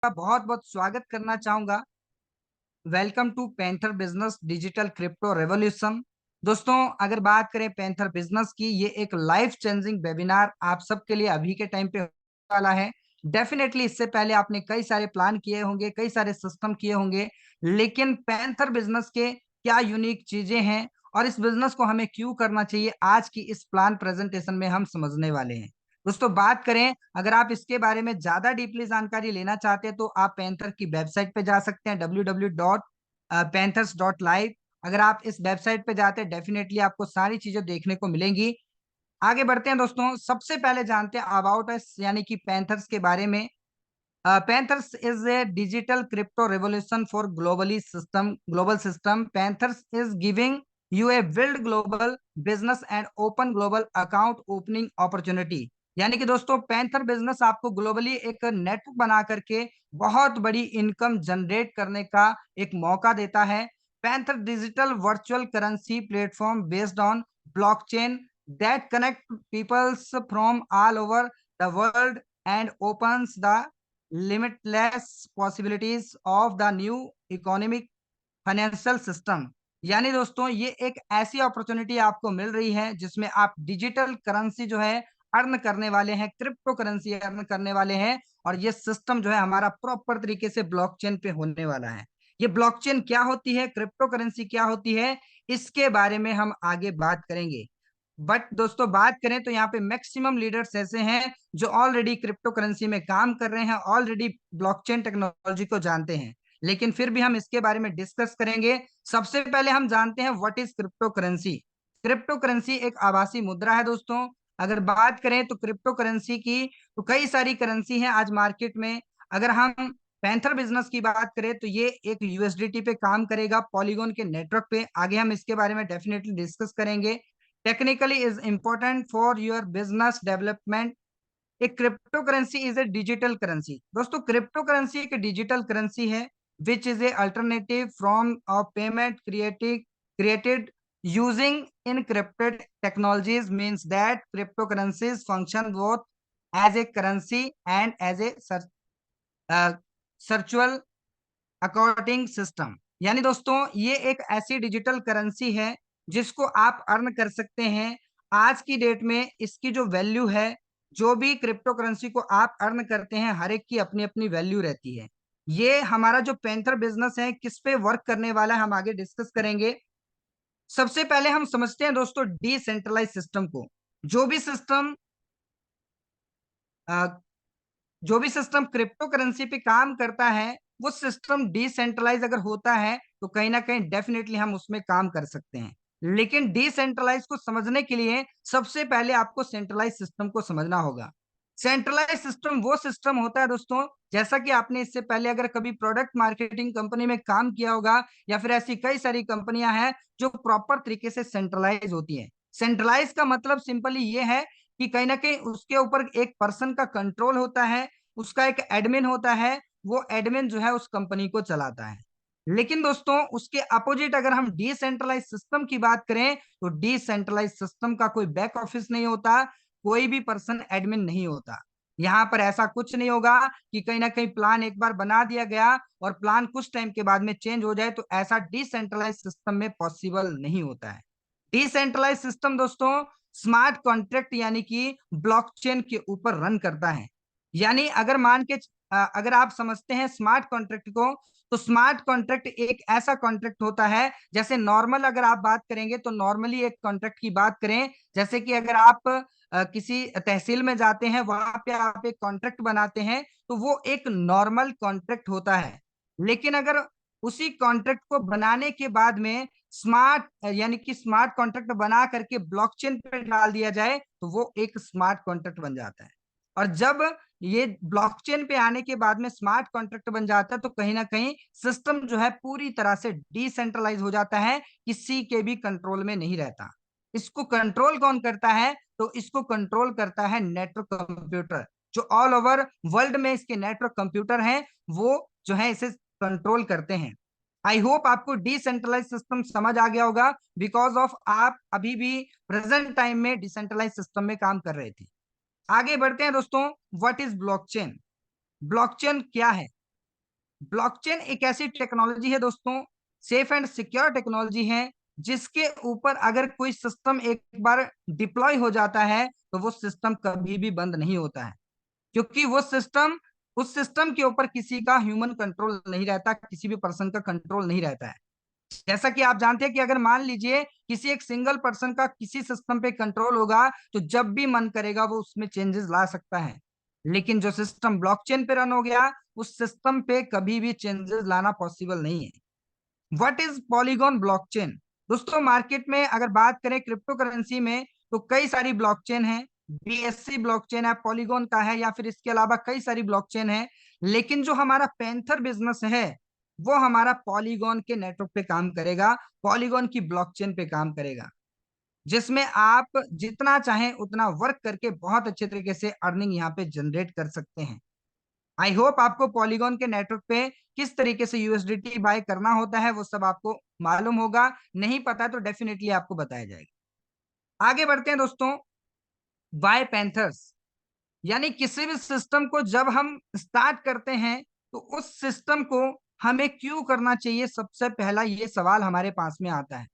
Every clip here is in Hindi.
का बहुत बहुत स्वागत करना चाहूंगा। Welcome to Panther business digital crypto revolution. दोस्तों, अगर बात करें पैंथर बिजनेस की, ये एक लाइफ चेंजिंग वेबिनार आप सबके लिए अभी के टाइम पे होने वाला है। डेफिनेटली इससे पहले आपने कई सारे प्लान किए होंगे, कई सारे सिस्टम किए होंगे, लेकिन पैंथर बिजनेस के क्या यूनिक चीजें हैं और इस बिजनेस को हमें क्यों करना चाहिए, आज की इस प्लान प्रेजेंटेशन में हम समझने वाले हैं। दोस्तों, बात करें, अगर आप इसके बारे में ज्यादा डीपली जानकारी लेना चाहते हैं तो आप पैंथर की वेबसाइट पे जा सकते हैं, www.panthers.live। अगर आप इस वेबसाइट पे जाते हैं, डेफिनेटली आपको सारी चीजें देखने को मिलेंगी। आगे बढ़ते हैं दोस्तों, सबसे पहले जानते हैं अबाउट अस यानी कि पैंथर्स के बारे में। Panthers is a digital crypto revolution for global system. Panthers is giving U A build global business and open global account opening opportunity. यानी कि दोस्तों, पैंथर बिजनेस आपको ग्लोबली एक नेटवर्क बना करके बहुत बड़ी इनकम जनरेट करने का एक मौका देता है। Panther digital virtual currency platform based on blockchain that connect peoples from all over the world and opens the limitless possibilities of the new economic financial system. यानी दोस्तों, ये एक ऐसी अपॉर्चुनिटी आपको मिल रही है जिसमें आप डिजिटल करेंसी जो है अर्न करने वाले हैं, क्रिप्टो करेंसी अर्न करने वाले हैं। और ये सिस्टम जो है हमारा प्रॉपर तरीके से ब्लॉकचेन पे होने वाला है। ये ब्लॉकचेन क्या होती है, क्रिप्टो करेंसी क्या होती है, इसके बारे में हम आगे बात करेंगे। बट दोस्तों, बात करें तो यहाँ पे मैक्सिमम लीडर्स ऐसे हैं जो ऑलरेडी क्रिप्टो करेंसी में काम कर रहे हैं, ऑलरेडी ब्लॉकचेन टेक्नोलॉजी को जानते हैं। लेकिन फिर भी हम इसके बारे में डिस्कस करेंगे। सबसे पहले हम जानते हैं what is crypto currency. Crypto currency एक आभासी मुद्रा है दोस्तों। अगर बात करें तो क्रिप्टो करेंसी की, तो कई सारी करेंसी है आज मार्केट में। अगर हम पैंथर बिजनेस की बात करें तो ये एक यूएसडीटी पे काम करेगा, पॉलीगॉन के नेटवर्क पे। आगे हम इसके बारे में डेफिनेटली डिस्कस करेंगे। Technically is important for your business development. एक cryptocurrency is a digital currency. दोस्तों, क्रिप्टो करेंसी एक डिजिटल करेंसी है which is a alternative from of payment created using encrypted technologies. Means that cryptocurrencies function both as a currency and as a virtual accounting system. यानी दोस्तों, ये एक ऐसी डिजिटल करेंसी है जिसको आप अर्न कर सकते हैं। आज की डेट में इसकी जो वैल्यू है, जो भी क्रिप्टो करेंसी को आप अर्न करते हैं, हर एक की अपनी अपनी वैल्यू रहती है। ये हमारा जो पैंथर बिजनेस है किस पे वर्क करने वाला है, हम आगे डिस्कस करेंगे। सबसे पहले हम समझते हैं दोस्तों डिसेंट्रलाइज सिस्टम को। जो भी सिस्टम जो भी सिस्टम क्रिप्टो करेंसी पे काम करता है, वो सिस्टम डिसेंट्रलाइज अगर होता है तो कहीं ना कहीं डेफिनेटली हम उसमें काम कर सकते हैं। लेकिन डिसेंट्रलाइज को समझने के लिए सबसे पहले आपको सेंट्रलाइज सिस्टम को समझना होगा। सेंट्रलाइज सिस्टम वो सिस्टम होता है दोस्तों, जैसा कि आपने इससे पहले अगर कभी प्रोडक्ट मार्केटिंग कंपनी में काम किया होगा, या फिर ऐसी कई सारी कंपनियां हैं जो प्रॉपर तरीके से सेंट्रलाइज होती हैं। सेंट्रलाइज का मतलब सिंपली ये है कि कहीं ना कहीं उसके ऊपर एक पर्सन का कंट्रोल होता है, उसका एक एडमिन होता है, वो एडमिन जो है उस कंपनी को चलाता है। लेकिन दोस्तों, उसके अपोजिट अगर हम डिसेंट्रलाइज सिस्टम की बात करें तो डिसेंट्रलाइज सिस्टम का कोई बैक ऑफिस नहीं होता, कोई भी पर्सन एडमिन नहीं होता। यहाँ पर ऐसा कुछ नहीं होगा कि कहीं ना कहीं प्लान एक बार बना दिया गया और प्लान कुछ टाइम के बाद में चेंज हो जाए, तो ऐसा डिसेंट्रलाइज सिस्टम में पॉसिबल नहीं होता है। डिसेंट्रलाइज सिस्टम दोस्तों स्मार्ट कॉन्ट्रैक्ट यानी कि ब्लॉकचेन के ऊपर रन करता है। यानी अगर आप समझते हैं स्मार्ट कॉन्ट्रैक्ट को, तो स्मार्ट कॉन्ट्रैक्ट एक ऐसा कॉन्ट्रैक्ट होता है, जैसे नॉर्मल अगर आप बात करेंगे तो नॉर्मली एक कॉन्ट्रैक्ट की बात करें, जैसे कि अगर आप किसी तहसील में जाते हैं, वहां पे आप एक कॉन्ट्रैक्ट बनाते हैं, तो वो एक नॉर्मल कॉन्ट्रैक्ट होता है। लेकिन अगर उसी कॉन्ट्रैक्ट को बनाने के बाद में स्मार्ट यानी कि स्मार्ट कॉन्ट्रैक्ट बना करके ब्लॉकचेन पे डाल दिया जाए, तो वो एक स्मार्ट कॉन्ट्रैक्ट बन जाता है। और जब ये ब्लॉकचेन पे आने के बाद में स्मार्ट कॉन्ट्रैक्ट बन जाता है, तो कहीं ना कहीं सिस्टम जो है पूरी तरह से डिसेंट्रलाइज हो जाता है, किसी के भी कंट्रोल में नहीं रहता। इसको कंट्रोल कौन करता है, तो इसको कंट्रोल करता है नेटवर्क कंप्यूटर। जो ऑल ओवर वर्ल्ड में इसके नेटवर्क कंप्यूटर हैं, वो जो है इसे कंट्रोल करते हैं। आई होप आपको डिसेंट्रलाइज सिस्टम समझ आ गया होगा, बिकॉज ऑफ आप अभी भी प्रेजेंट टाइम में डिसेंट्रलाइज सिस्टम में काम कर रहे थे। आगे बढ़ते हैं दोस्तों, व्हाट इज ब्लॉकचेन। ब्लॉकचेन क्या है। ब्लॉकचेन एक ऐसी टेक्नोलॉजी है दोस्तों, सेफ एंड सिक्योर टेक्नोलॉजी है, जिसके ऊपर अगर कोई सिस्टम एक बार डिप्लॉय हो जाता है तो वो सिस्टम कभी भी बंद नहीं होता है, क्योंकि वो सिस्टम, उस सिस्टम के ऊपर किसी का ह्यूमन कंट्रोल नहीं रहता, किसी भी पर्सन का कंट्रोल नहीं रहता है। जैसा कि आप जानते हैं कि अगर मान लीजिए किसी एक सिंगल पर्सन का किसी सिस्टम पे कंट्रोल होगा, तो जब भी मन करेगा वो उसमें चेंजेस ला सकता है। लेकिन जो सिस्टम ब्लॉकचेन पे रन हो गया, उस सिस्टम पे कभी भी चेंजेस लाना पॉसिबल नहीं है। What is polygon blockchain? दोस्तों मार्केट में अगर बात करें क्रिप्टो करेंसी में, तो कई सारी ब्लॉकचेन है। बीएससी ब्लॉकचेन है, पॉलीगॉन का है, या फिर इसके अलावा कई सारी ब्लॉकचेन है। लेकिन जो हमारा पैंथर बिजनेस है, वो हमारा पॉलीगॉन के नेटवर्क पे काम करेगा, पॉलीगॉन की ब्लॉकचेन पे काम करेगा, जिसमें आप जितना चाहें उतना वर्क करके बहुत अच्छे तरीके से अर्निंग यहाँ पे जनरेट कर सकते हैं। आई होप आपको पॉलीगॉन के नेटवर्क पे किस तरीके से यूएसडीटी बाय करना होता है वो सब आपको मालूम होगा। नहीं पता तो डेफिनेटली आपको बताया जाएगा। आगे बढ़ते हैं दोस्तों। बाय पैंथर्स, यानी किसी भी सिस्टम को जब हम स्टार्ट करते हैं, तो उस सिस्टम को हमें क्यों करना चाहिए, सबसे पहला ये सवाल हमारे पास में आता है।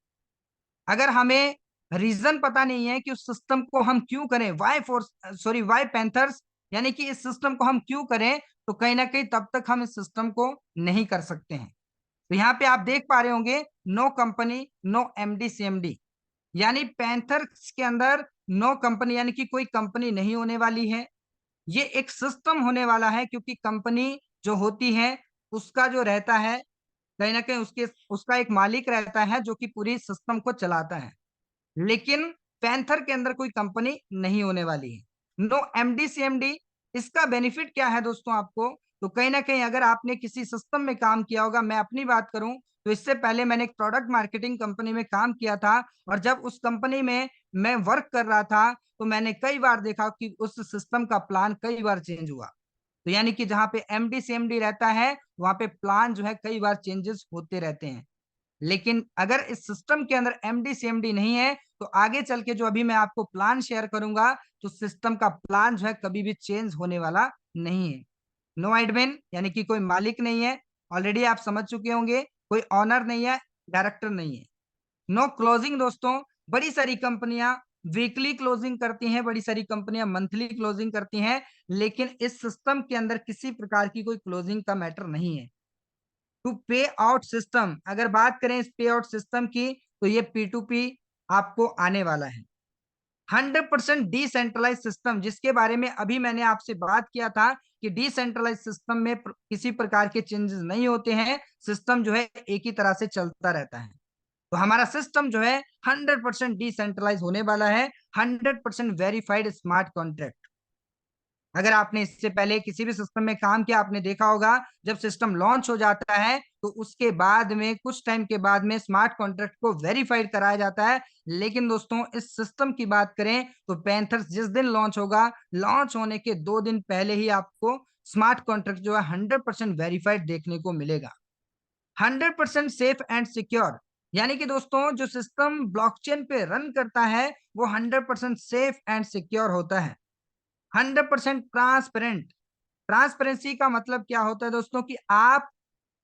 अगर हमें रीजन पता नहीं है कि उस सिस्टम को हम क्यों करें, why force sorry why Panthers, यानी कि इस सिस्टम को हम क्यों करें, तो कहीं ना कहीं तब तक हम इस सिस्टम को नहीं कर सकते हैं। तो यहाँ पे आप देख पा रहे होंगे, no company no MD CMD, यानी पैंथर्स के अंदर नो कंपनी, यानी कि कोई कंपनी नहीं होने वाली है। ये एक सिस्टम होने वाला है, क्योंकि कंपनी जो होती है उसका जो रहता है, कहीं ना कहीं उसके उसका एक मालिक रहता है जो कि पूरी सिस्टम को चलाता है। लेकिन पैंथर के अंदर कोई कंपनी नहीं होने वाली है। नो एमडी सीएमडी, इसका बेनिफिट क्या है दोस्तों आपको? तो कहीं ना कहीं अगर आपने किसी सिस्टम में काम किया होगा, मैं अपनी बात करूं तो इससे पहले मैंने एक प्रोडक्ट मार्केटिंग कंपनी में काम किया था, और जब उस कंपनी में मैं वर्क कर रहा था, तो मैंने कई बार देखा कि उस सिस्टम का प्लान कई बार चेंज हुआ। तो यानी कि जहां पे एमडी सीएमडी रहता है, वहां पे प्लान जो है कई बार चेंजेस होते रहते हैं। लेकिन अगर इस सिस्टम के अंदर एमडी सीएमडी नहीं है, तो आगे चल के जो अभी मैं आपको प्लान शेयर करूंगा, तो सिस्टम का प्लान जो है कभी भी चेंज होने वाला नहीं है। नो एडमिन, यानी कि कोई मालिक नहीं है, ऑलरेडी आप समझ चुके होंगे, कोई ऑनर नहीं है, डायरेक्टर नहीं है। नो क्लोजिंग दोस्तों, बड़ी सारी कंपनियां वीकली क्लोजिंग करती हैं, बड़ी सारी कंपनियां मंथली क्लोजिंग करती हैं, लेकिन इस सिस्टम के अंदर किसी प्रकार की कोई क्लोजिंग का मैटर नहीं है। टू पे आउट सिस्टम, अगर बात करें इस पे आउट सिस्टम की, तो ये पी टू पी आपको आने वाला है। 100% डिसेंट्रलाइज सिस्टम, जिसके बारे में अभी मैंने आपसे बात किया था कि डिसेंट्रलाइज सिस्टम में किसी प्रकार के चेंजेस नहीं होते हैं, सिस्टम जो है एक ही तरह से चलता रहता है। तो हमारा सिस्टम जो है 100% डिसेंट्रलाइज होने वाला है, 100% वेरीफाइड स्मार्ट कॉन्ट्रैक्ट। अगर आपने इससे पहले किसी भी सिस्टम में काम किया, आपने देखा होगा जब सिस्टम लॉन्च हो जाता है, तो उसके बाद में कुछ टाइम के बाद में स्मार्ट कॉन्ट्रैक्ट को वेरीफाइड कराया जाता है। लेकिन दोस्तों इस सिस्टम की बात करें तो पैंथर्स जिस दिन लॉन्च होगा, लॉन्च होने के 2 दिन पहले ही आपको स्मार्ट कॉन्ट्रैक्ट जो है 100% वेरीफाइड देखने को मिलेगा। 100% सेफ एंड सिक्योर, यानी कि दोस्तों जो सिस्टम ब्लॉकचेन पे रन करता है, वो 100% सेफ एंड सिक्योर होता है। 100% ट्रांसपेरेंट, ट्रांसपेरेंसी का मतलब क्या होता है दोस्तों, कि आप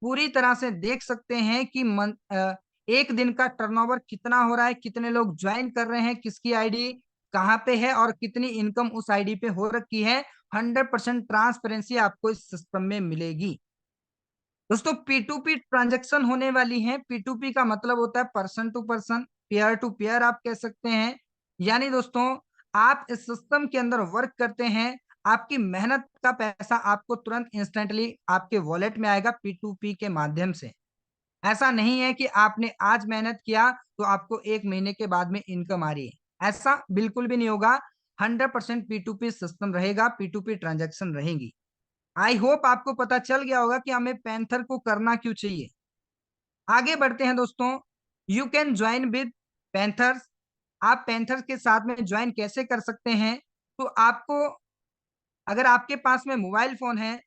पूरी तरह से देख सकते हैं कि एक दिन का टर्नओवर कितना हो रहा है, कितने लोग ज्वाइन कर रहे हैं, किसकी आईडी कहाँ पे है, और कितनी इनकम उस आईडी पे हो रखी है। 100% ट्रांसपेरेंसी आपको इस सिस्टम में मिलेगी। दोस्तों पी टू पी ट्रांजेक्शन होने वाली है। पी टू पी का मतलब होता है person to person, pair to pair आप कह सकते हैं। यानी दोस्तों आप इस सिस्टम के अंदर वर्क करते हैं, आपकी मेहनत का पैसा आपको तुरंत इंस्टेंटली आपके वॉलेट में आएगा पी टू पी के माध्यम से। ऐसा नहीं है कि आपने आज मेहनत किया तो आपको 1 महीने के बाद में इनकम आ रही है, ऐसा बिल्कुल भी नहीं होगा। 100% पी टू पी सिस्टम रहेगा, पी टू पी ट्रांजेक्शन रहेंगी। आई होप आपको पता चल गया होगा कि हमें पैंथर को करना क्यों चाहिए। आगे बढ़ते हैं दोस्तों। You can join with panthers, आप पैंथर्स के साथ में ज्वाइन कैसे कर सकते हैं? तो आपको, अगर आपके पास में मोबाइल फोन है,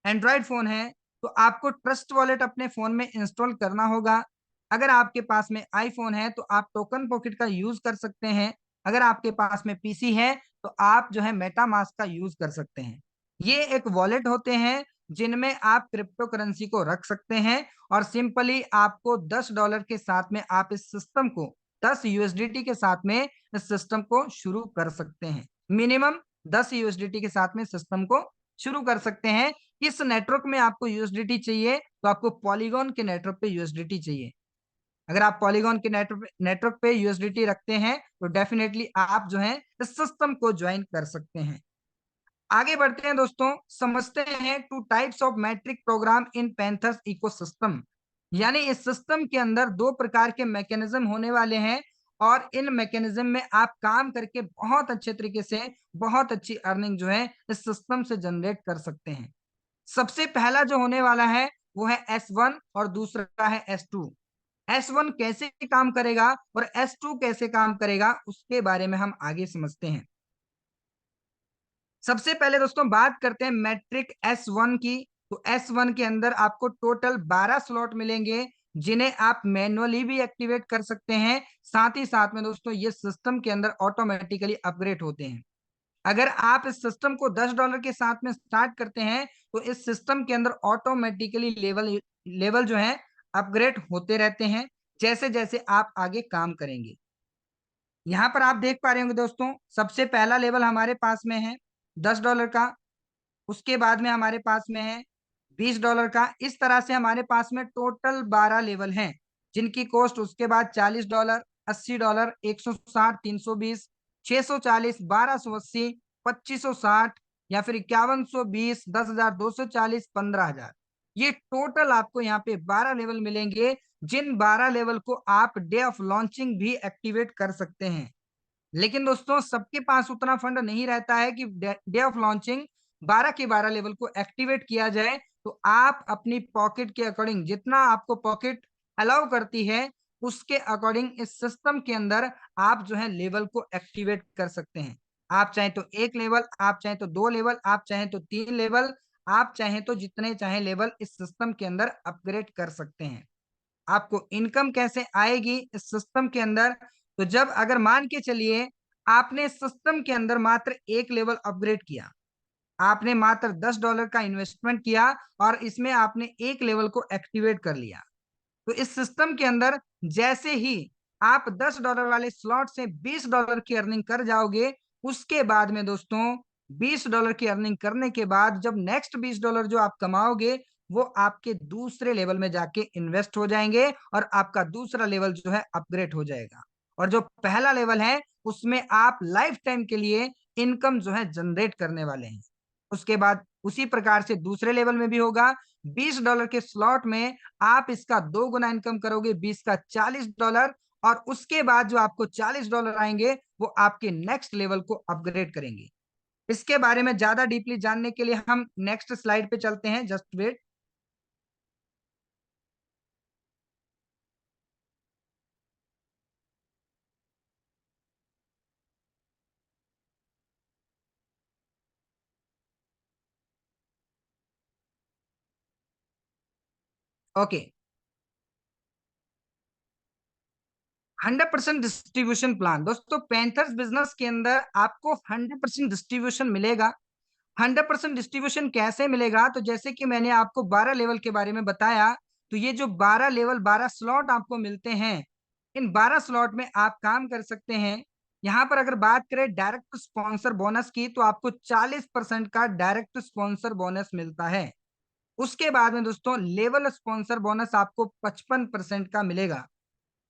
एंड्रॉयड फोन है, तो आपको ट्रस्ट वॉलेट अपने फोन में इंस्टॉल करना होगा। अगर आपके पास में आईफोन है तो आप टोकन पॉकेट का यूज कर सकते हैं। अगर आपके पास में पीसी है तो आप जो है मेटा मास्क का यूज कर सकते हैं। ये एक वॉलेट होते हैं जिनमें आप क्रिप्टो करेंसी को रख सकते हैं और सिंपली आपको $10 के साथ में आप इस सिस्टम को 10 यूएसडीटी के साथ में इस सिस्टम को शुरू कर सकते हैं। मिनिमम 10 यूएसडीटी के साथ में सिस्टम को शुरू कर सकते हैं। किस नेटवर्क में आपको यूएसडीटी चाहिए? तो आपको पॉलीगॉन के नेटवर्क पे यूएसडीटी चाहिए। अगर आप पॉलीगॉन के नेटवर्क पे यूएसडीटी रखते हैं तो डेफिनेटली आप जो है इस सिस्टम को ज्वाइन कर सकते हैं। आगे बढ़ते हैं दोस्तों, समझते हैं two types of matrix program in Panthers ecosystem. यानी इस सिस्टम के अंदर दो प्रकार के मैकेनिज्म होने वाले हैं और इन मैकेनिज्म में आप काम करके बहुत अच्छे तरीके से बहुत अच्छी अर्निंग जो है इस सिस्टम से जनरेट कर सकते हैं। सबसे पहला जो होने वाला है वो है S1 और दूसरा है S2। S1 कैसे काम करेगा और S2 कैसे काम करेगा उसके बारे में हम आगे समझते हैं। सबसे पहले दोस्तों बात करते हैं मैट्रिक S1 की। तो S1 के अंदर आपको टोटल 12 स्लॉट मिलेंगे जिन्हें आप मैन्युअली भी एक्टिवेट कर सकते हैं। साथ ही साथ में दोस्तों ये सिस्टम के अंदर ऑटोमेटिकली अपग्रेड होते हैं। अगर आप इस सिस्टम को $10 के साथ में स्टार्ट करते हैं तो इस सिस्टम के अंदर ऑटोमेटिकली लेवल लेवल जो है अपग्रेड होते रहते हैं जैसे जैसे आप आगे काम करेंगे। यहाँ पर आप देख पा रहे होंगे दोस्तों, सबसे पहला लेवल हमारे पास में है $10 का, उसके बाद में हमारे पास में है $20 का। इस तरह से हमारे पास में टोटल 12 लेवल हैं जिनकी कॉस्ट उसके बाद $40, $80, 160, 320, 640, 1280, 2560 या फिर 5120, 10,240, 15,000। ये टोटल आपको यहाँ पे 12 लेवल मिलेंगे जिन 12 लेवल को आप डे ऑफ लॉन्चिंग भी एक्टिवेट कर सकते हैं। लेकिन दोस्तों सबके पास उतना फंड नहीं रहता है कि डे ऑफ लॉन्चिंग 12 के 12 लेवल को एक्टिवेट किया जाए। तो आप अपनी पॉकेट के अकॉर्डिंग जितना आपको पॉकेट अलाउ करती है उसके अकॉर्डिंग इस सिस्टम के अंदर आप जो है लेवल को एक्टिवेट कर सकते हैं। आप चाहें तो 1 लेवल, आप चाहें तो 2 लेवल, आप चाहें तो 3 लेवल, आप चाहें तो जितने चाहें लेवल इस सिस्टम के अंदर अपग्रेड कर सकते हैं। आपको इनकम कैसे आएगी इस सिस्टम के अंदर? तो जब अगर मान के चलिए आपने सिस्टम के अंदर मात्र 1 लेवल अपग्रेड किया, आपने मात्र $10 का इन्वेस्टमेंट किया और इसमें आपने 1 लेवल को एक्टिवेट कर लिया। तो इस सिस्टम के अंदर जैसे ही आप $10 वाले स्लॉट से $20 की अर्निंग कर जाओगे, उसके बाद में दोस्तों $20 की अर्निंग करने के बाद जब नेक्स्ट $20 जो आप कमाओगे वो आपके दूसरे लेवल में जाके इन्वेस्ट हो जाएंगे और आपका दूसरा लेवल जो है अपग्रेड हो जाएगा। और जो पहला लेवल है उसमें आप लाइफ टाइम के लिए इनकम जो है जनरेट करने वाले हैं। उसके बाद उसी प्रकार से दूसरे लेवल में भी होगा। $20 के स्लॉट में आप इसका 2 गुना इनकम करोगे, 20 का $40 और उसके बाद जो आपको $40 आएंगे वो आपके नेक्स्ट लेवल को अपग्रेड करेंगे। इसके बारे में ज्यादा डीपली जानने के लिए हम नेक्स्ट स्लाइड पे चलते हैं, just wait. Okay, 100% distribution plan. दोस्तों पैंथर्स बिजनेस के अंदर आपको 100% डिस्ट्रीब्यूशन मिलेगा। 100% डिस्ट्रीब्यूशन कैसे मिलेगा? तो जैसे कि मैंने आपको 12 लेवल के बारे में बताया, तो ये जो 12 लेवल 12 स्लॉट आपको मिलते हैं, इन 12 स्लॉट में आप काम कर सकते हैं। यहाँ पर अगर बात करें डायरेक्ट स्पॉन्सर बोनस की तो आपको 40% का डायरेक्ट स्पॉन्सर बोनस मिलता है। उसके बाद में दोस्तों लेवल स्पॉन्सर बोनस आपको 55% का मिलेगा।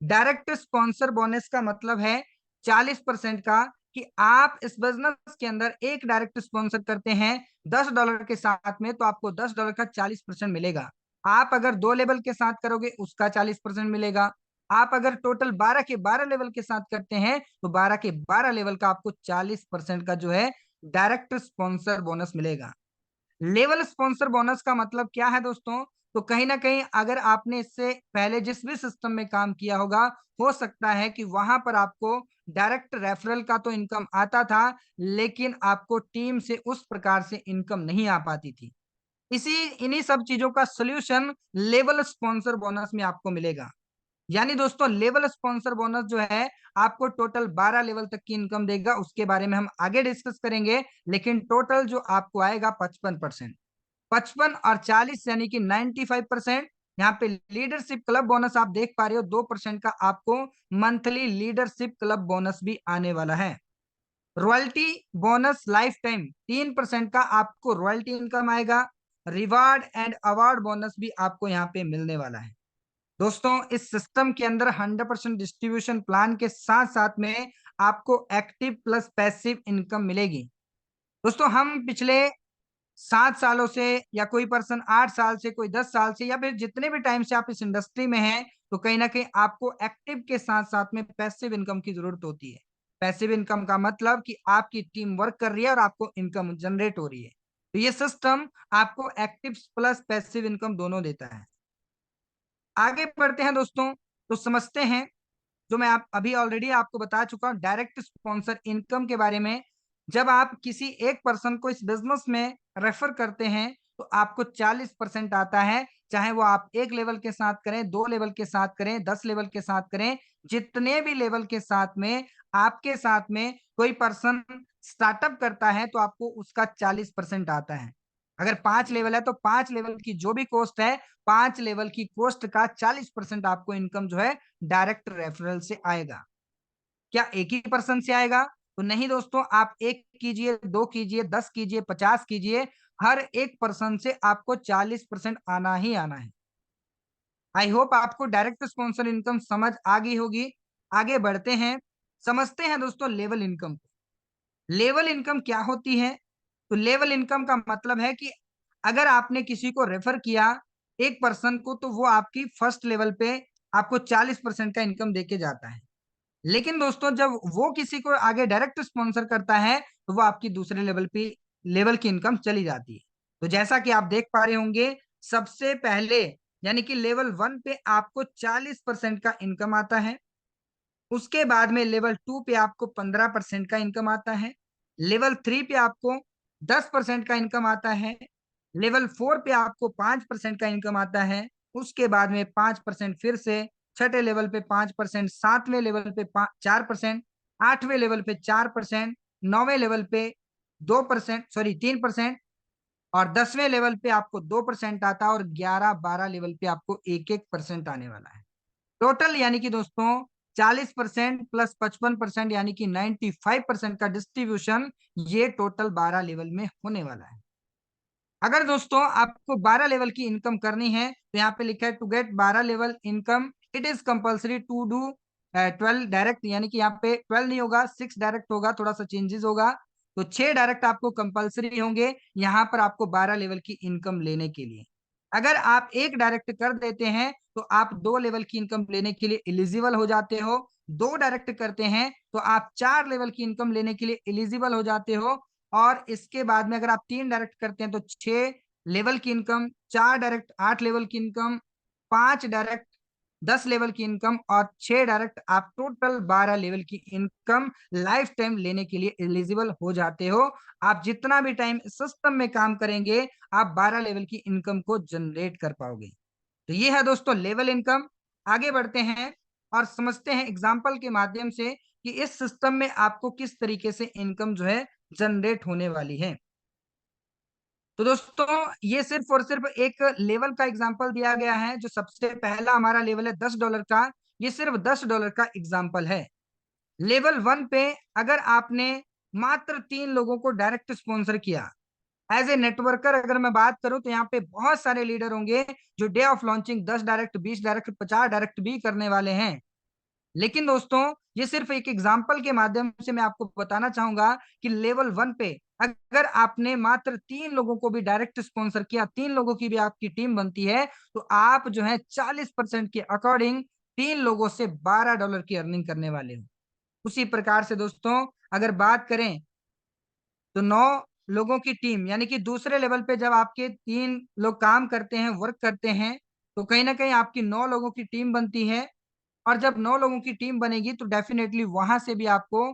डायरेक्ट स्पॉन्सर बोनस का मतलब है 40% का, कि आप इस बिजनेस के अंदर एक डायरेक्ट स्पॉन्सर करते हैं $10 के साथ में तो आपको $10 का 40% मिलेगा। आप अगर 2 लेवल के साथ करोगे उसका 40% मिलेगा। आप अगर टोटल 12 के 12 लेवल के साथ करते हैं तो 12 के 12 लेवल का आपको 40% का जो है डायरेक्ट स्पॉन्सर बोनस मिलेगा। लेवल स्पॉन्सर बोनस का मतलब क्या है दोस्तों? तो कहीं ना कहीं अगर आपने इससे पहले जिस भी सिस्टम में काम किया होगा, हो सकता है कि वहां पर आपको डायरेक्ट रेफरल का तो इनकम आता था लेकिन आपको टीम से उस प्रकार से इनकम नहीं आ पाती थी। इसी इन्हीं सब चीजों का सोल्यूशन लेवल स्पॉन्सर बोनस में आपको मिलेगा। यानी दोस्तों लेवल स्पॉन्सर बोनस जो है आपको टोटल 12 लेवल तक की इनकम देगा, उसके बारे में हम आगे डिस्कस करेंगे। लेकिन टोटल जो आपको आएगा 55%। 55 और 40 यानी कि 95%। यहाँ पे लीडरशिप क्लब बोनस आप देख पा रहे हो 2% का आपको मंथली लीडरशिप क्लब बोनस भी आने वाला है। रॉयल्टी बोनस लाइफ टाइम 3% का आपको रॉयल्टी इनकम आएगा। रिवार्ड एंड अवार्ड बोनस भी आपको यहाँ पे मिलने वाला है। दोस्तों इस सिस्टम के अंदर 100% डिस्ट्रीब्यूशन प्लान के साथ साथ में आपको एक्टिव प्लस पैसिव इनकम मिलेगी। दोस्तों हम पिछले 7 सालों से या कोई पर्सन 8 साल से, कोई 10 साल से, या फिर जितने भी टाइम से आप इस इंडस्ट्री में हैं, तो कहीं ना कहीं आपको एक्टिव के साथ साथ में पैसिव इनकम की जरूरत होती है। पैसिव इनकम का मतलब कि आपकी टीम वर्क कर रही है और आपको इनकम जनरेट हो रही है। तो ये सिस्टम आपको एक्टिव प्लस पैसिव इनकम दोनों देता है। आगे बढ़ते हैं दोस्तों, तो समझते हैं जो मैं आप अभी ऑलरेडी आपको बता चुका हूं डायरेक्ट स्पॉन्सर इनकम के बारे में। जब आप किसी एक पर्सन को इस बिजनेस में रेफर करते हैं तो आपको 40% आता है, चाहे वो आप 1 लेवल के साथ करें, 2 लेवल के साथ करें, 10 लेवल के साथ करें, जितने भी लेवल के साथ में आपके साथ में कोई पर्सन स्टार्टअप करता है तो आपको उसका 40% आता है। अगर 5 लेवल है तो 5 लेवल की जो भी कॉस्ट है, 5 लेवल की कॉस्ट का 40% आपको इनकम जो है डायरेक्ट रेफरल से आएगा। क्या एक ही पर्सन से आएगा? तो नहीं दोस्तों, आप 1 कीजिए, 2 कीजिए, 10 कीजिए, 50 कीजिए, हर एक पर्सन से आपको 40% आना ही आना है। आई होप आपको डायरेक्ट स्पॉन्सर इनकम समझ आ गई होगी। आगे बढ़ते हैं, समझते हैं दोस्तों लेवल इनकम। लेवल इनकम क्या होती है? तो लेवल इनकम का मतलब है कि अगर आपने किसी को रेफर किया एक पर्सन को, तो वो आपकी फर्स्ट लेवल पे आपको 40% का इनकम देके जाता है। लेकिन दोस्तों जब वो किसी को आगे डायरेक्ट स्पॉन्सर करता है तो वो आपकी दूसरे लेवल पे लेवल की इनकम चली जाती है। तो जैसा कि आप देख पा रहे होंगे, सबसे पहले यानी कि लेवल 1 पे आपको 40% का इनकम आता है। उसके बाद में लेवल 2 पे आपको 15% का इनकम आता है। लेवल 3 पे आपको 10% का इनकम आता है। लेवल 4 पे आपको 5% का इनकम आता है। उसके बाद में 5% फिर से, छठे लेवल पे 5%, 7वें लेवल पे 4%, 8वें लेवल पे 4%, 9वें लेवल पे 2%, सॉरी 3%, और 10वें लेवल पे आपको 2% आता है, और 11-12 लेवल पे आपको 1-1% आने वाला है। टोटल यानी कि दोस्तों 40% प्लस 55% यानी कि 95% का डिस्ट्रीब्यूशन ये टोटल 12 लेवल में होने वाला है। अगर दोस्तों आपको 12 लेवल की इनकम करनी है तो यहाँ पे लिखा है to get 12 level income it is compulsory to do 12 direct, यानी कि यहाँ पे 12 नहीं होगा, 6 डायरेक्ट होगा, थोड़ा सा चेंजेस होगा। तो 6 डायरेक्ट आपको कंपल्सरी होंगे यहाँ पर आपको 12 लेवल की इनकम लेने के लिए। अगर आप एक डायरेक्ट कर देते हैं तो आप 2 लेवल की इनकम लेने के लिए एलिजिबल हो जाते हो। 2 डायरेक्ट करते हैं तो आप 4 लेवल की इनकम लेने के लिए एलिजिबल हो जाते हो। और इसके बाद में अगर आप 3 डायरेक्ट करते हैं तो 6 लेवल की इनकम, 4 डायरेक्ट 8 लेवल की इनकम, 5 डायरेक्ट 10 लेवल की इनकम, और 6 डायरेक्ट आप टोटल 12 लेवल की इनकम लाइफ टाइम लेने के लिए एलिजिबल हो जाते हो। आप जितना भी टाइम सिस्टम में काम करेंगे आप 12 लेवल की इनकम को जनरेट कर पाओगे। तो ये है दोस्तों लेवल इनकम। आगे बढ़ते हैं और समझते हैं एग्जाम्पल के माध्यम से कि इस सिस्टम में आपको किस तरीके से इनकम जो है जनरेट होने वाली है। तो दोस्तों ये सिर्फ और सिर्फ एक लेवल का एग्जांपल दिया गया है। जो सबसे पहला हमारा लेवल है $10 का, ये सिर्फ $10 का एग्जांपल है। लेवल 1 पे अगर आपने मात्र 3 लोगों को डायरेक्ट स्पॉन्सर किया एज ए नेटवर्कर, अगर मैं बात करूं तो यहाँ पे बहुत सारे लीडर होंगे जो day of launching 10 direct, 20 direct, 50 direct भी करने वाले हैं। लेकिन दोस्तों ये सिर्फ एक एग्जाम्पल के माध्यम से मैं आपको बताना चाहूंगा कि लेवल 1 पे अगर आपने मात्र 3 लोगों को भी डायरेक्ट स्पॉन्सर किया, 3 लोगों की भी आपकी टीम बनती है, तो आप जो है 40% के अकॉर्डिंग 3 लोगों से $12 की अर्निंग करने वाले हो। उसी प्रकार से दोस्तों अगर बात करें तो 9 लोगों की टीम, यानी कि दूसरे लेवल पे जब आपके 3 लोग काम करते हैं, वर्क करते हैं, तो कहीं ना कहीं आपकी 9 लोगों की टीम बनती है। और जब 9 लोगों की टीम बनेगी तो डेफिनेटली वहां से भी आपको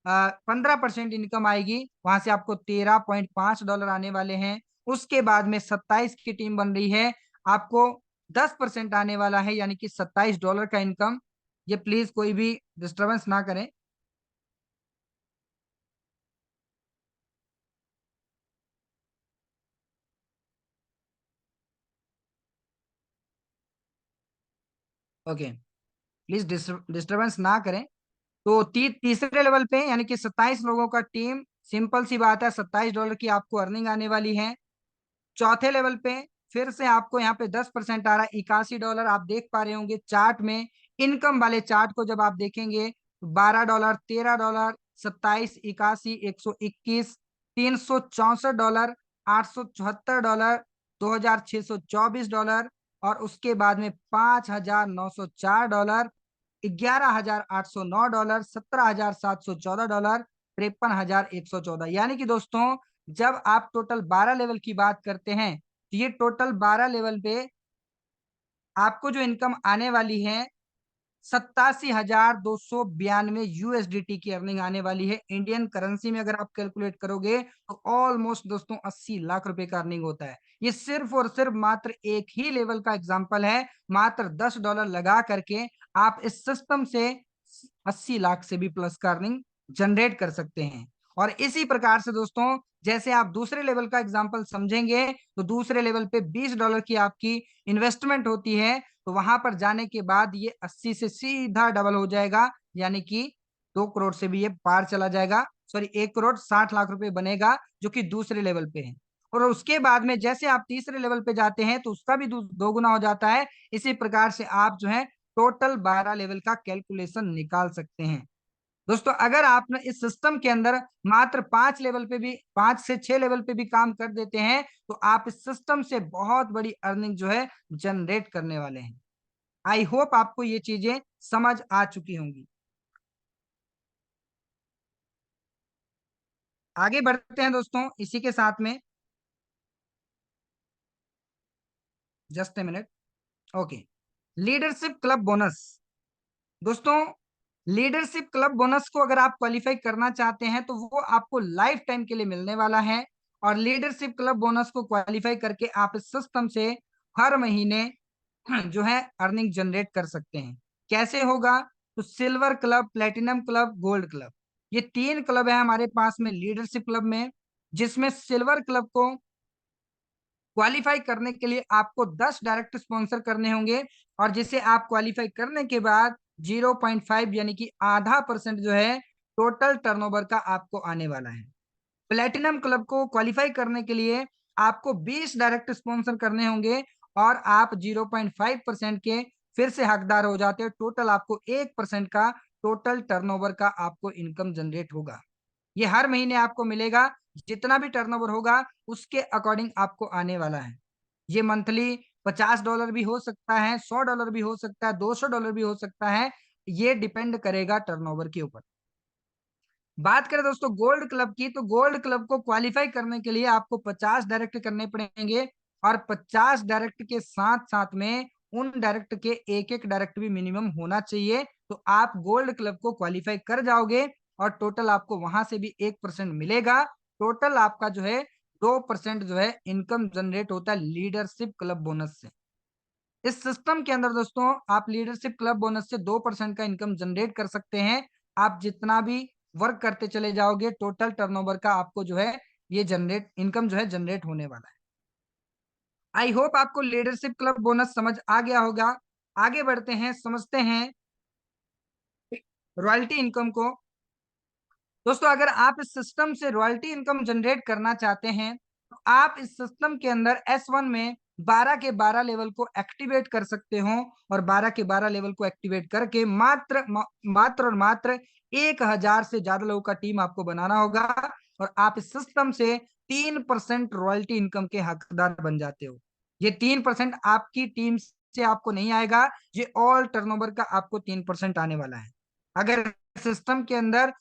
15% इनकम आएगी। वहां से आपको $13.5 आने वाले हैं। उसके बाद में 27 की टीम बन रही है, आपको 10% आने वाला है, यानी कि $27 का इनकम। ये प्लीज कोई भी डिस्टरबेंस ना करें। ओके, प्लीज डिस्टरबेंस ना करें। तो तीसरे लेवल पे यानी कि 27 लोगों का टीम, सिंपल सी बात है, $27 की आपको अर्निंग आने वाली है। चौथे लेवल पे फिर से आपको यहाँ पे 10% आ रहा है, $81 आप देख पा रहे होंगे चार्ट में। इनकम वाले चार्ट को जब आप देखेंगे तो $12, $13, 27, 81, 121, $364, $874, $2,624 और उसके बाद में $5,904, $11,809, $17,714, $53,114। यानी कि दोस्तों जब आप टोटल 12 लेवल की बात करते हैं तो ये टोटल 12 लेवल पे आपको जो इनकम आने वाली है 87,292 यूएसडीटी की अर्निंग आने वाली है। इंडियन करेंसी में अगर आप कैलकुलेट करोगे तो ऑलमोस्ट दोस्तों 80 लाख रुपए का अर्निंग होता है। ये सिर्फ और सिर्फ मात्र एक ही लेवल का एग्जांपल है। मात्र $10 लगा करके आप इस सिस्टम से 80 लाख से भी प्लस का अर्निंग जनरेट कर सकते हैं। और इसी प्रकार से दोस्तों जैसे आप दूसरे लेवल का एग्जांपल समझेंगे तो दूसरे लेवल पे $20 की आपकी इन्वेस्टमेंट होती है, तो वहां पर जाने के बाद ये 80 से सीधा डबल हो जाएगा, यानी कि 2 करोड़ से भी ये पार चला जाएगा। सॉरी, 1,60,00,000 रुपए बनेगा, जो कि दूसरे लेवल पे है। और उसके बाद में जैसे आप तीसरे लेवल पे जाते हैं तो उसका भी दो गुना हो जाता है। इसी प्रकार से आप जो है टोटल 12 लेवल का कैलकुलेशन निकाल सकते हैं। दोस्तों अगर आपने इस सिस्टम के अंदर मात्र 5 से 6 लेवल पे भी काम कर देते हैं तो आप इस सिस्टम से बहुत बड़ी अर्निंग जो है जनरेट करने वाले हैं। आई होप आपको ये चीजें समझ आ चुकी होंगी। आगे बढ़ते हैं दोस्तों इसी के साथ में। Just a minute. Okay, leadership club bonus. दोस्तों लीडरशिप क्लब बोनस को अगर आप क्वालिफाई करना चाहते हैं तो वो आपको लाइफ टाइम के लिए मिलने वाला है। और लीडरशिप क्लब बोनस को क्वालिफाई करके आप इस सिस्टम से हर महीने जो है अर्निंग जनरेट कर सकते हैं। कैसे होगा? तो silver club, platinum club, gold club, ये 3 क्लब है हमारे पास में लीडरशिप क्लब में। जिसमें सिल्वर क्लब को क्वालिफाई करने के लिए आपको 10 डायरेक्ट स्पॉन्सर करने होंगे, और जिसे आप क्वालिफाई करने के बाद 0.5 यानी कि आधा परसेंट जो है टोटल टर्नओवर का आपको आने वाला है। प्लेटिनम क्लब को क्वालिफाई करने के लिए आपको 20 डायरेक्ट स्पॉन्सर करने होंगे, और आप 0.5% के फिर से हकदार हो जाते हैं। टोटल आपको 1% का टोटल टर्नओवर का आपको इनकम जनरेट होगा। ये हर महीने आपको मिलेगा, जितना भी टर्नओवर होगा उसके अकॉर्डिंग आपको आने वाला है। ये मंथली $50 भी हो सकता है, $100 भी हो सकता है, $200 भी हो सकता है। ये डिपेंड करेगा टर्नओवर के ऊपर। बात करें दोस्तों गोल्ड क्लब की, तो गोल्ड क्लब को क्वालिफाई करने के लिए आपको 50 डायरेक्ट करने पड़ेंगे, और 50 डायरेक्ट के साथ साथ में उन डायरेक्ट के एक एक डायरेक्ट भी मिनिमम होना चाहिए। तो आप गोल्ड क्लब को क्वालिफाई कर जाओगे, और टोटल आपको वहां से भी 1% मिलेगा। टोटल आपका जो है 2% जो है इनकम जनरेट होता है लीडरशिप क्लब बोनस से। इस सिस्टम के अंदर दोस्तों आप लीडरशिप क्लब बोनस से 2% का इनकम जनरेट कर सकते हैं। आप जितना भी वर्क करते चले जाओगे टोटल टर्नओवर का आपको जो है ये जनरेट इनकम जो है जनरेट होने वाला है। आई होप आपको लीडरशिप क्लब बोनस समझ आ गया होगा। आगे बढ़ते हैं, समझते हैं रॉयल्टी इनकम को। दोस्तों अगर आप इस सिस्टम से रॉयल्टी इनकम जनरेट करना चाहते हैं तो आप इस सिस्टम के अंदर S1 में 12 के 12 लेवल को एक्टिवेट कर सकते हो, और 12 के 12 लेवल को एक्टिवेट करके मात्र और मात्र 1,000 से ज्यादा लोगों का टीम आपको बनाना होगा, और आप इस सिस्टम से 3% रॉयल्टी इनकम के हकदार बन जाते हो। ये 3% आपकी टीम से आपको नहीं आएगा, ये ऑल टर्नओवर का आपको 3% आने वाला है। अगर सिस्टम के अंदर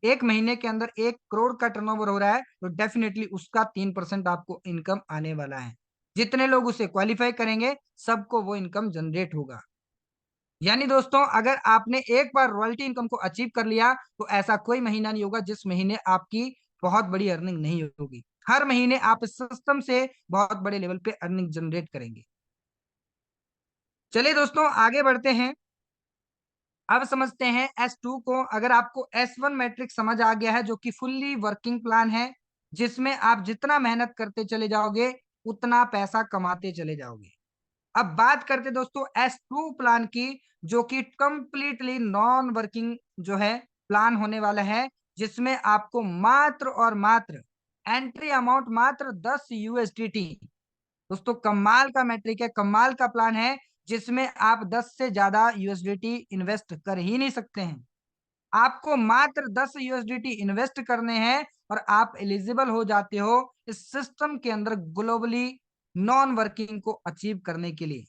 एक महीने के अंदर 1 करोड़ का टर्नओवर हो रहा है तो डेफिनेटली उसका 3% आपको इनकम आने वाला है। जितने लोग उसे क्वालिफाई करेंगे सबको वो इनकम जनरेट होगा। यानी दोस्तों अगर आपने एक बार रॉयल्टी इनकम को अचीव कर लिया तो ऐसा कोई महीना नहीं होगा जिस महीने आपकी बहुत बड़ी अर्निंग नहीं होगी। हर महीने आप इस सिस्टम से बहुत बड़े लेवल पे अर्निंग जनरेट करेंगे। चलिए दोस्तों आगे बढ़ते हैं। अब समझते हैं S2 को। अगर आपको S1 मैट्रिक समझ आ गया है जो कि फुल्ली वर्किंग प्लान है, जिसमें आप जितना मेहनत करते चले जाओगे उतना पैसा कमाते चले जाओगे। अब बात करते दोस्तों S2 प्लान की, जो कि कंप्लीटली नॉन वर्किंग जो है प्लान होने वाला है, जिसमें आपको मात्र और मात्र एंट्री अमाउंट मात्र 10 यूएसडीटी। दोस्तों कमाल का मैट्रिक है, कमाल का प्लान है, जिसमें आप 10 से ज्यादा यूएसडीटी इन्वेस्ट कर ही नहीं सकते हैं। आपको मात्र 10 यूएसडीटी इन्वेस्ट करने हैं और आप एलिजिबल हो जाते हो इस सिस्टम के अंदर ग्लोबली नॉन वर्किंग को अचीव करने के लिए।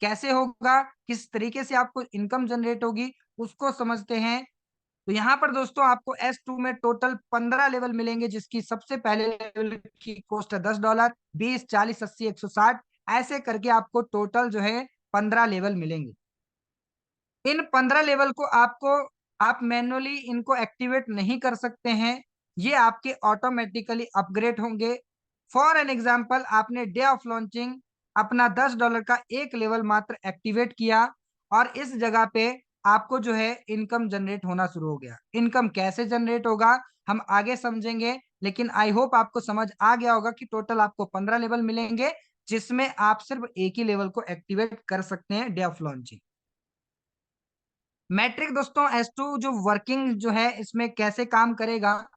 कैसे होगा, किस तरीके से आपको इनकम जनरेट होगी, उसको समझते हैं। तो यहाँ पर दोस्तों आपको S2 में टोटल 15 लेवल मिलेंगे, जिसकी सबसे पहले लेवल की कॉस्ट है $10, 20, 40, 80, 160, ऐसे करके आपको टोटल जो है 15 लेवल मिलेंगे। इन 15 लेवल को आप मैन्युअली इनको एक्टिवेट नहीं कर सकते हैं, ये आपके ऑटोमेटिकली अपग्रेड होंगे। फॉर एन एग्जांपल, आपने डे ऑफ लॉन्चिंग अपना $10 का एक लेवल मात्र एक्टिवेट किया और इस जगह पे आपको जो है इनकम जनरेट होना शुरू हो गया। इनकम कैसे जनरेट होगा हम आगे समझेंगे, लेकिन आई होप आपको समझ आ गया होगा कि टोटल आपको 15 लेवल मिलेंगे, जिसमें आप सिर्फ एक ही लेवल को एक्टिवेट कर सकते हैं, डे ऑफ लॉन्चिंग। मैट्रिक दोस्तों S2 जो वर्किंग जो है इसमें कैसे काम करेगा,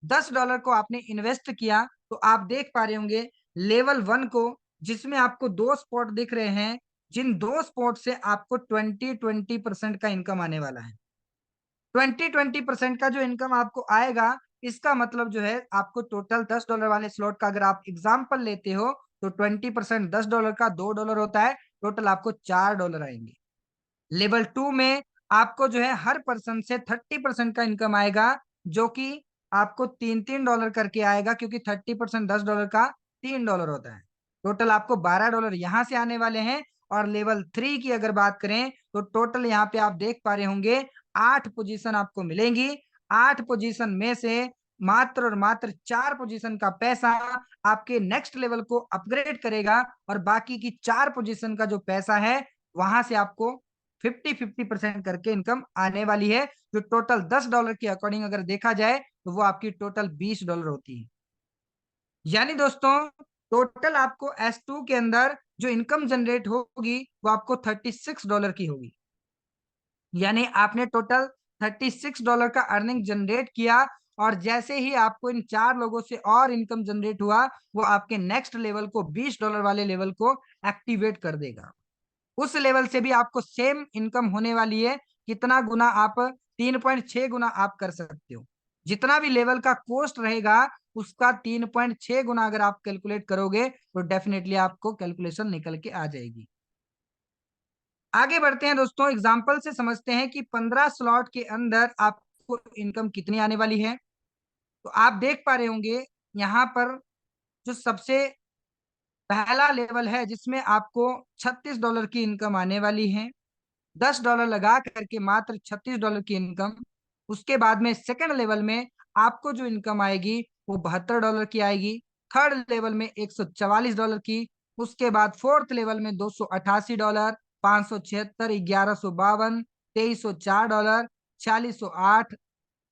$10 को आपने इन्वेस्ट किया तो आप देख पा रहे होंगे लेवल 1 को, जिसमें आपको दो स्पॉट दिख रहे हैं, जिन दो स्पॉट से आपको 20-20% का इनकम आने वाला है। 20-20% का जो इनकम आपको आएगा, इसका मतलब जो है आपको टोटल $10 वाले स्लॉट का अगर आप एग्जाम्पल लेते हो तो 20% $10 का $2 होता है, टोटल आपको $4 आएंगे। लेवल 2 में आपको जो है हर पर्सन से 30% का इनकम आएगा, जो कि आपको $3-3 करके आएगा, क्योंकि 30% $10 का $3 होता है। टोटल आपको $12 यहाँ से आने वाले हैं। और लेवल 3 की अगर बात करें तो टोटल यहाँ पे आप देख पा रहे होंगे 8 पोजीशन आपको मिलेंगी। 8 पोजीशन में से मात्र और मात्र 4 पोजीशन का पैसा आपके नेक्स्ट लेवल को अपग्रेड करेगा, और बाकी की 4 पोजीशन का जो पैसा है वहां से आपको 50-50% करके इनकम आने वाली है, जो टोटल $10 के अकॉर्डिंग अगर देखा जाए तो वो आपकी टोटल $20 होती है। यानी दोस्तों टोटल आपको S2 के अंदर जो इनकम जनरेट होगी वो आपको $36 की होगी। यानी आपने टोटल $36 का अर्निंग जनरेट किया, और जैसे ही आपको इन 4 लोगों से और इनकम जनरेट हुआ, वो आपके नेक्स्ट लेवल को $20 वाले लेवल को एक्टिवेट कर देगा। उस लेवल से भी आपको सेम इनकम होने वाली है। कितना गुना आप 3.6 गुना आप कर सकते हो। जितना भी लेवल का कॉस्ट रहेगा उसका 3.6 गुना अगर आप कैलकुलेट करोगे तो डेफिनेटली आपको कैलकुलेशन निकल के आ जाएगी। आगे बढ़ते हैं दोस्तों, एग्जाम्पल से समझते हैं कि 15 स्लॉट के अंदर आपको इनकम कितनी आने वाली है। तो आप देख पा रहे होंगे यहाँ पर जो सबसे पहला लेवल है, जिसमें आपको $36 की इनकम आने वाली है। $10 लगा करके मात्र $36 की इनकम। उसके बाद में सेकंड लेवल में आपको जो इनकम आएगी वो $72 की आएगी। थर्ड लेवल में $144 की। उसके बाद फोर्थ लेवल में $288, 576, 1152, $2304, 4608,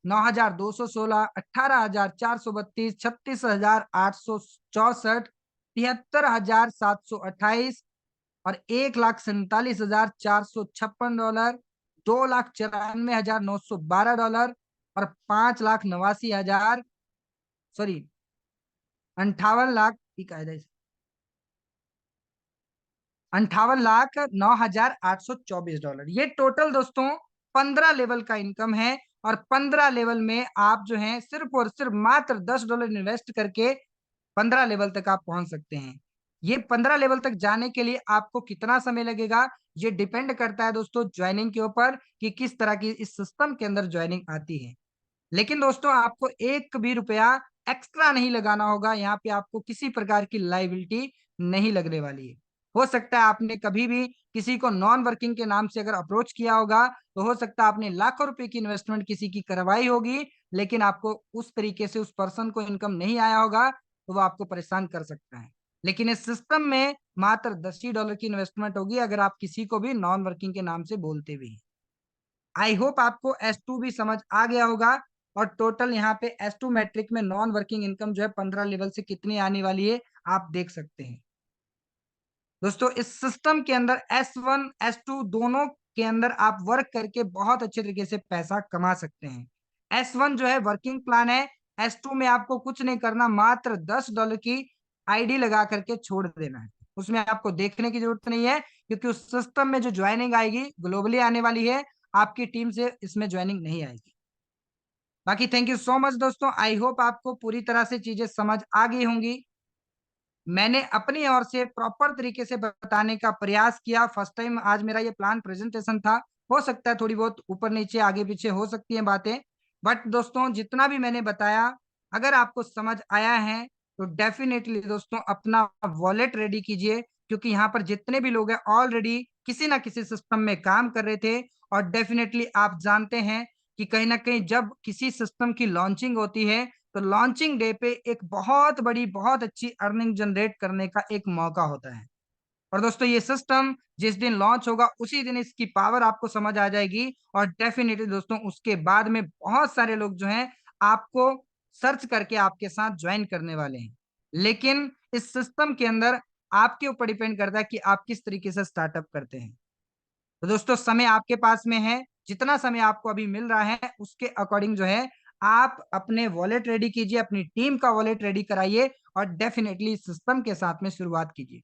9216, 18432, 36864, 73728 और $1,47,456, $2,94,912 और 5,89,000, सॉरी 58 लाख की कायदा 58,09,824 ये टोटल दोस्तों 15 लेवल का इनकम है। और 15 लेवल में आप जो है सिर्फ और सिर्फ मात्र $10 इन्वेस्ट करके 15 लेवल तक आप पहुंच सकते हैं। ये 15 लेवल तक जाने के लिए आपको कितना समय लगेगा, ये डिपेंड करता है दोस्तों ज्वाइनिंग के ऊपर कि किस तरह की इस सिस्टम के अंदर ज्वाइनिंग आती है। लेकिन दोस्तों आपको एक भी रुपया एक्स्ट्रा नहीं लगाना होगा, यहाँ पे आपको किसी प्रकार की लाइबिलिटी नहीं लगने वाली है। हो सकता है आपने कभी भी किसी को नॉन वर्किंग के नाम से अगर अप्रोच किया होगा, तो हो सकता है आपने लाखों रुपए की इन्वेस्टमेंट किसी की करवाई होगी, लेकिन आपको उस तरीके से उस पर्सन को इनकम नहीं आया होगा, तो वो आपको परेशान कर सकता है। लेकिन इस सिस्टम में मात्र $10 की इन्वेस्टमेंट होगी अगर आप किसी को भी नॉन वर्किंग के नाम से बोलते भी हैं। आई होप आपको S2 भी समझ आ गया होगा। और टोटल यहाँ पे S2 मैट्रिक में नॉन वर्किंग इनकम जो है 15 लेवल से कितनी आने वाली है आप देख सकते हैं। दोस्तों इस सिस्टम के अंदर S1 S2 दोनों के अंदर आप वर्क करके बहुत अच्छे तरीके से पैसा कमा सकते हैं। S1 जो है वर्किंग प्लान है। S2 में आपको कुछ नहीं करना, मात्र $10 की आईडी लगा करके छोड़ देना है। उसमें आपको देखने की जरूरत नहीं है, क्योंकि उस सिस्टम में जो ज्वाइनिंग आएगी ग्लोबली आने वाली है, आपकी टीम से इसमें ज्वाइनिंग नहीं आएगी। बाकी थैंक यू सो मच दोस्तों, आई होप आपको पूरी तरह से चीजें समझ आ गई होंगी। मैंने अपनी ओर से प्रॉपर तरीके से बताने का प्रयास किया। फर्स्ट टाइम आज मेरा ये प्लान प्रेजेंटेशन था, हो सकता है थोड़ी बहुत ऊपर नीचे आगे पीछे हो सकती हैं बातें, बट दोस्तों जितना भी मैंने बताया, अगर आपको समझ आया है तो डेफिनेटली दोस्तों अपना वॉलेट रेडी कीजिए, क्योंकि यहाँ पर जितने भी लोग हैं ऑलरेडी किसी ना किसी सिस्टम में काम कर रहे थे। और डेफिनेटली आप जानते हैं कि कहीं ना कहीं जब किसी सिस्टम की लॉन्चिंग होती है, तो लॉन्चिंग डे पे एक बहुत बड़ी बहुत अच्छी अर्निंग जनरेट करने का एक मौका होता है। और दोस्तों ये सिस्टम जिस दिन लॉन्च होगा उसी दिन इसकी पावर आपको समझ आ जाएगी, और डेफिनेटली दोस्तों उसके बाद में बहुत सारे लोग जो हैं आपको सर्च करके आपके साथ ज्वाइन करने वाले हैं। लेकिन इस सिस्टम के अंदर आपके ऊपर डिपेंड करता है कि आप किस तरीके से स्टार्टअप करते हैं। तो दोस्तों समय आपके पास में है, जितना समय आपको अभी मिल रहा है उसके अकॉर्डिंग जो है आप अपने वॉलेट रेडी कीजिए, अपनी टीम का वॉलेट रेडी कराइए, और डेफिनेटली सिस्टम के साथ में शुरुआत कीजिए।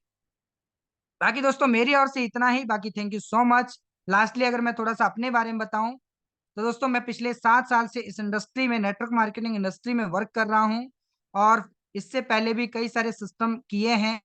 बाकी दोस्तों मेरी ओर से इतना ही, बाकी thank you so much. Lastly अगर मैं थोड़ा सा अपने बारे में बताऊं, तो दोस्तों मैं पिछले 7 साल से इस इंडस्ट्री में, नेटवर्क मार्केटिंग इंडस्ट्री में वर्क कर रहा हूं, और इससे पहले भी कई सारे सिस्टम किए हैं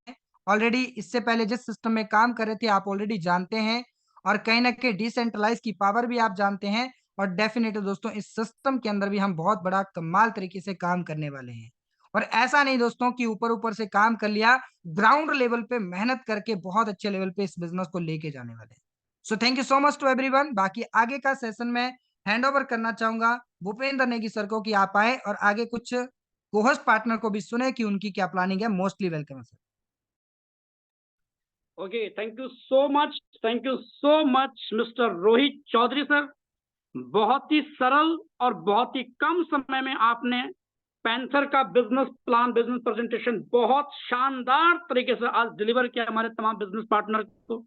ऑलरेडी। इससे पहले जिस सिस्टम में काम कर रहे थे आप ऑलरेडी जानते हैं, और कहीं ना कहीं डिसेंट्रलाइज की पावर भी आप जानते हैं। और डेफिनेटली दोस्तों इस सिस्टम के अंदर भी हम बहुत बड़ा कमाल तरीके से काम करने वाले हैं। और ऐसा नहीं दोस्तों कि ऊपर ऊपर से काम कर लिया, ग्राउंड लेवल पे मेहनत करके बहुत अच्छे लेवल पे इस बिजनेस को लेके जाने वाले हैं। So thank you so much to everyone. बाकी आगे का सेशन में हैंड ओवर करना चाहूंगा भूपेंद्र नेगी सर को, कि आप आए और आगे कुछ कोहोस्ट पार्टनर को भी सुने कि उनकी क्या प्लानिंग है। Mostly welcome sir. Okay, thank you so much mister Rohit Chaudhary sir. बहुत ही सरल और बहुत ही कम समय में आपने पैंथर का बिजनेस प्लान, बिजनेस प्रेजेंटेशन बहुत शानदार तरीके से आज डिलीवर किया हमारे तमाम बिजनेस पार्टनर को।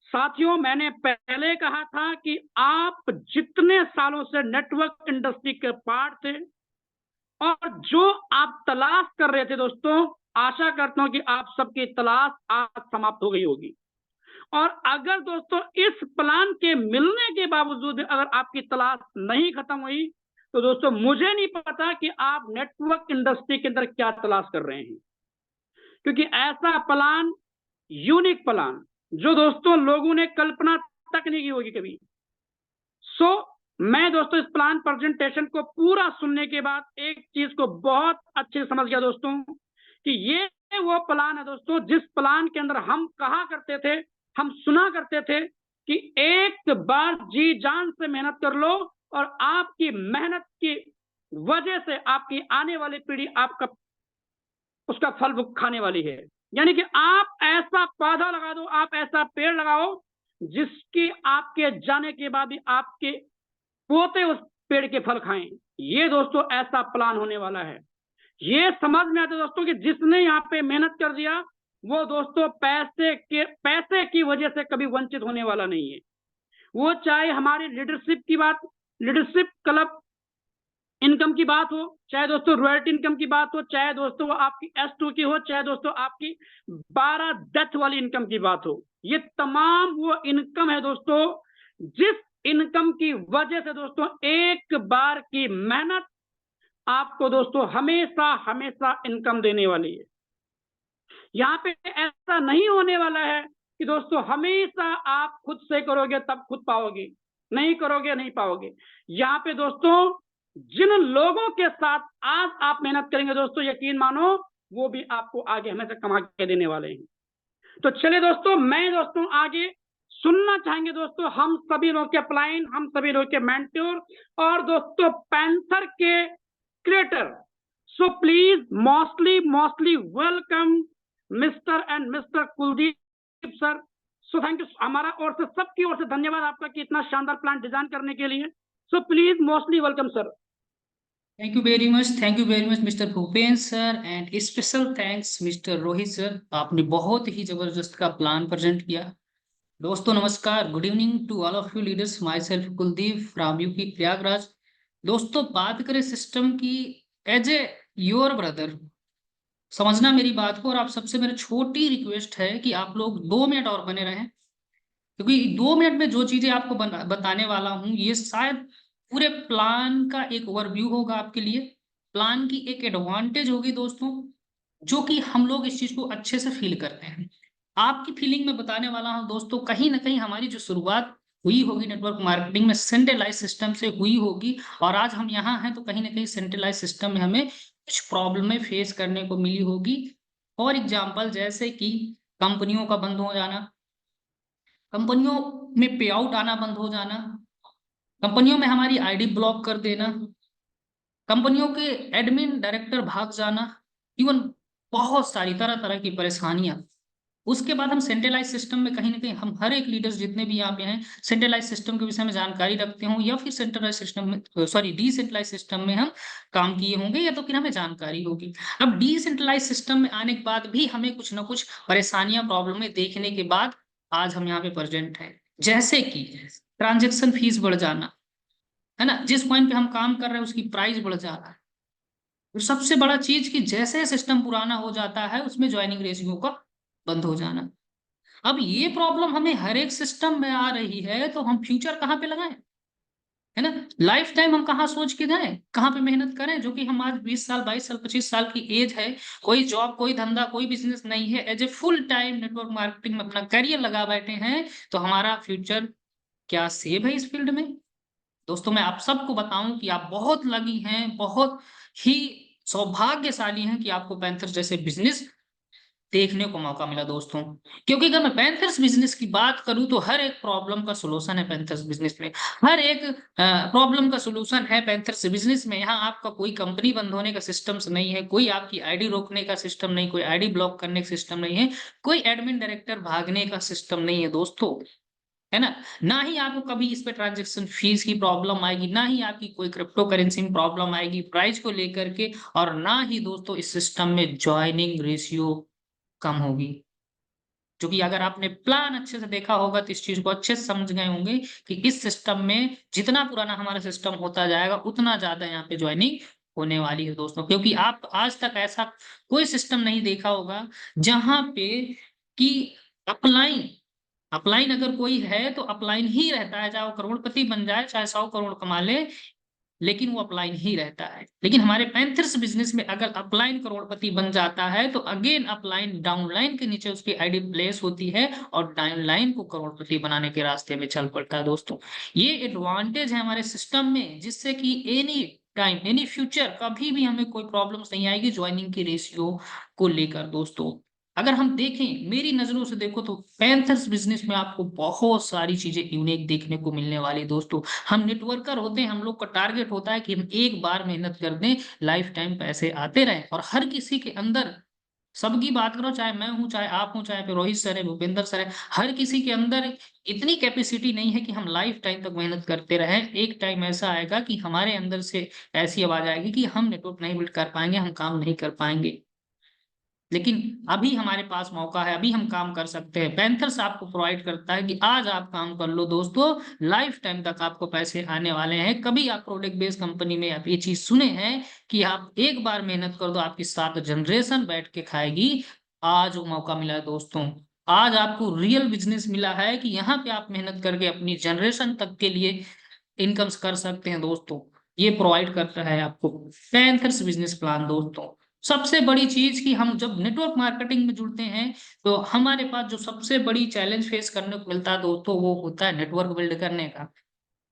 साथियों, मैंने पहले कहा था कि आप जितने सालों से नेटवर्क इंडस्ट्री के पार्ट थे और जो आप तलाश कर रहे थे दोस्तों, आशा करता हूं कि आप सबकी तलाश आज समाप्त हो गई होगी। और अगर दोस्तों इस प्लान के मिलने के बावजूद अगर आपकी तलाश नहीं खत्म हुई, तो दोस्तों मुझे नहीं पता कि आप नेटवर्क इंडस्ट्री के अंदर क्या तलाश कर रहे हैं। क्योंकि ऐसा प्लान, यूनिक प्लान, जो दोस्तों लोगों ने कल्पना तक नहीं की होगी कभी। सो मैं दोस्तों इस प्लान प्रेजेंटेशन को पूरा सुनने के बाद एक चीज को बहुत अच्छे से समझ गया दोस्तों, कि ये वो प्लान है दोस्तों जिस प्लान के अंदर हम कहा करते थे, हम सुना करते थे कि एक बार जी जान से मेहनत कर लो और आपकी मेहनत की वजह से आपकी आने वाली पीढ़ी आपका उसका फल खाने वाली है। यानी कि आप ऐसा पौधा लगा दो, आप ऐसा पेड़ लगाओ जिसकी आपके जाने के बाद भी आपके पोते उस पेड़ के फल खाएं। ये दोस्तों ऐसा प्लान होने वाला है। ये समझ में आता है दोस्तों कि जिसने यहाँ पे मेहनत कर दिया वो दोस्तों पैसे की वजह से कभी वंचित होने वाला नहीं है। वो चाहे हमारी लीडरशिप क्लब इनकम की बात हो, चाहे दोस्तों रॉयल्टी इनकम की बात हो, चाहे दोस्तों आपकी S2 की हो, चाहे दोस्तों आपकी 12 डेथ वाली इनकम की बात हो। ये तमाम वो इनकम है दोस्तों जिस इनकम की वजह से दोस्तों एक बार की मेहनत आपको दोस्तों हमेशा हमेशा इनकम देने वाली है। यहाँ पे ऐसा नहीं होने वाला है कि दोस्तों हमेशा आप खुद से करोगे तब खुद पाओगे, नहीं करोगे नहीं पाओगे। यहाँ पे दोस्तों जिन लोगों के साथ आज आप मेहनत करेंगे दोस्तों, यकीन मानो वो भी आपको आगे हमेशा कमा के देने वाले हैं। तो चलिए दोस्तों, मैं दोस्तों आगे सुनना चाहेंगे दोस्तों हम सभी लोग के अपलाइन, हम सभी लोग के मेंटोर और दोस्तों पैंथर के creator. So please mostly welcome mister and mister Kuldeep sir. So thank you, हमारा और से सबकी ओर से धन्यवाद आपका कि इतना शानदार प्लान डिजाइन करने के लिए। So please mostly welcome sir. Thank you very much mister Bhupen sir, and special thanks mister Rohit sir. आपने बहुत ही जबरदस्त का प्लान प्रेजेंट किया। दोस्तों नमस्कार, good evening to all of you leaders, myself Kuldeep from UP Prayagraj. दोस्तों बात करें सिस्टम की, एज ए योर ब्रदर, समझना मेरी बात को, और आप सबसे मेरी छोटी रिक्वेस्ट है कि आप लोग 2 मिनट और बने रहें, क्योंकि 2 मिनट में जो चीजें आपको बताने वाला हूं ये शायद पूरे प्लान का एक ओवरव्यू होगा आपके लिए, प्लान की एक एडवांटेज होगी दोस्तों, जो कि हम लोग इस चीज को अच्छे से फील करते हैं। आपकी फीलिंग में बताने वाला हूं दोस्तों, कहीं ना कहीं हमारी जो शुरुआत हुई होगी नेटवर्क मार्केटिंग में सेंट्रलाइज सिस्टम से हुई होगी, और आज हम यहाँ हैं तो कहीं ना कहीं सेंट्रलाइज सिस्टम में हमें कुछ प्रॉब्लमें फेस करने को मिली होगी। फॉर एग्जाम्पल जैसे कि कंपनियों का बंद हो जाना, कंपनियों में पे आउट आना बंद हो जाना, कंपनियों में हमारी आईडी ब्लॉक कर देना, कंपनियों के एडमिन डायरेक्टर भाग जाना, इवन बहुत सारी तरह तरह की परेशानियां। उसके बाद हम सेंट्रलाइज सिस्टम में कहीं ना कहीं हम हर एक लीडर्स जितने भी यहाँ पे हैं सेंट्रलाइज सिस्टम के विषय में जानकारी रखते हों, या फिर सेंट्रलाइज सिस्टम में सॉरी डिसेंट्रलाइज सिस्टम में हम काम किए होंगे, या तो फिर हमें जानकारी होगी। अब डिसेंट्रलाइज सिस्टम में आने के बाद भी हमें कुछ ना कुछ परेशानियां प्रॉब्लम देखने के बाद आज हम यहाँ पे प्रेजेंट हैं। जैसे कि ट्रांजेक्शन फीस बढ़ जाना, है ना, जिस पॉइंट पे हम काम कर रहे हैं उसकी प्राइस बढ़ जा रहा है। और सबसे बड़ा चीज कि जैसे सिस्टम पुराना हो जाता है उसमें ज्वाइनिंग रेशियो का बंद हो जाना। अब ये प्रॉब्लम हमें हर एक सिस्टम में आ रही है, तो हम फ्यूचर कहाँ पे लगाएं, है ना, लाइफ टाइम हम कहाँ सोच के जाएं, कहाँ पे मेहनत करें, जो कि हम आज 20 साल 22 साल 25 साल की एज है, कोई जॉब कोई धंधा कोई बिजनेस नहीं है, as a full time network marketing में अपना करियर लगा बैठे हैं, तो हमारा फ्यूचर क्या सेव है इस फील्ड में? दोस्तों मैं आप सबको बताऊं कि आप बहुत लगी हैं, बहुत ही सौभाग्यशाली हैं कि आपको पैंथर्स जैसे बिजनेस देखने को मौका मिला दोस्तों। क्योंकि अगर मैं पैंथर्स बिजनेस की बात करूं तो हर एक प्रॉब्लम का सलूशन है पैंथर्स बिजनेस में, हर एक प्रॉब्लम का सलूशन है पैंथर्स बिजनेस में। यहाँ आपका कोई कंपनी बंद होने का सिस्टम नहीं है, कोई आपकी आईडी रोकने का सिस्टम नहीं, कोई आईडी ब्लॉक करने का सिस्टम नहीं है, कोई एडमिन डायरेक्टर भागने का सिस्टम नहीं है दोस्तों, है ना। ना ही आपको कभी इस पे ट्रांजेक्शन फीस की प्रॉब्लम आएगी, ना ही आपकी कोई क्रिप्टो करेंसी में प्रॉब्लम आएगी प्राइस को लेकर के, और ना ही दोस्तों इस सिस्टम में ज्वाइनिंग रेशियो कम होगी। क्योंकि अगर आपने प्लान अच्छे से देखा होगा तो इस चीज को अच्छे से समझ गए होंगे कि इस सिस्टम में जितना पुराना हमारा सिस्टम होता जाएगा उतना ज्यादा यहाँ पे ज्वाइनिंग होने वाली है दोस्तों। क्योंकि आप आज तक ऐसा कोई सिस्टम नहीं देखा होगा जहां पे कि अपलाइन अपलाइन अगर कोई है तो अपलाइन ही रहता है, चाहे वो करोड़पति बन जाए चाहे 100 करोड़ कमा ले, लेकिन वो अपलाइन ही रहता है। लेकिन हमारे पैंथर्स बिजनेस में अगर अपलाइन करोड़पति बन जाता है तो अगेन अपलाइन डाउनलाइन के नीचे उसकी आईडी प्लेस होती है और डाउनलाइन को करोड़पति बनाने के रास्ते में चल पड़ता है दोस्तों। ये एडवांटेज है हमारे सिस्टम में, जिससे कि एनी टाइम एनी फ्यूचर कभी भी हमें कोई प्रॉब्लम्स नहीं आएगी ज्वाइनिंग की रेशियो को लेकर दोस्तों। अगर हम देखें मेरी नजरों से देखो तो पैंथर्स बिजनेस में आपको बहुत सारी चीजें यूनिक देखने को मिलने वाली दोस्तों। हम नेटवर्कर होते हैं, हम लोग का टारगेट होता है कि हम एक बार मेहनत कर दें, लाइफ टाइम पैसे आते रहें, और हर किसी के अंदर, सबकी बात करो चाहे मैं हूं चाहे आप हूं चाहे फिर रोहित सर है भूपेंद्र सर है, हर किसी के अंदर इतनी कैपेसिटी नहीं है कि हम लाइफ टाइम तक मेहनत करते रहें। एक टाइम ऐसा आएगा कि हमारे अंदर से ऐसी आवाज आएगी कि हम नेटवर्क नहीं बिल्ड कर पाएंगे, हम काम नहीं कर पाएंगे। लेकिन अभी हमारे पास मौका है, अभी हम काम कर सकते हैं। पैंथर्स आपको प्रोवाइड करता है कि आज आप काम कर लो दोस्तों, लाइफ टाइम तक आपको पैसे आने वाले हैं। कभी आप प्रोडक्ट बेस्ड कंपनी में आप ये चीज सुने हैं कि आप एक बार मेहनत कर दो आपकी 7 जनरेशन बैठ के खाएगी? आज वो मौका मिला है दोस्तों, आज आपको रियल बिजनेस मिला है कि यहाँ पे आप मेहनत करके अपनी जनरेशन तक के लिए इनकम्स कर सकते हैं दोस्तों। ये प्रोवाइड करता है आपको पैंथर्स बिजनेस प्लान दोस्तों। सबसे बड़ी चीज कि हम जब नेटवर्क मार्केटिंग में जुड़ते हैं तो हमारे पास जो सबसे बड़ी चैलेंज फेस करने को मिलता है दोस्तों वो होता है नेटवर्क बिल्ड करने का।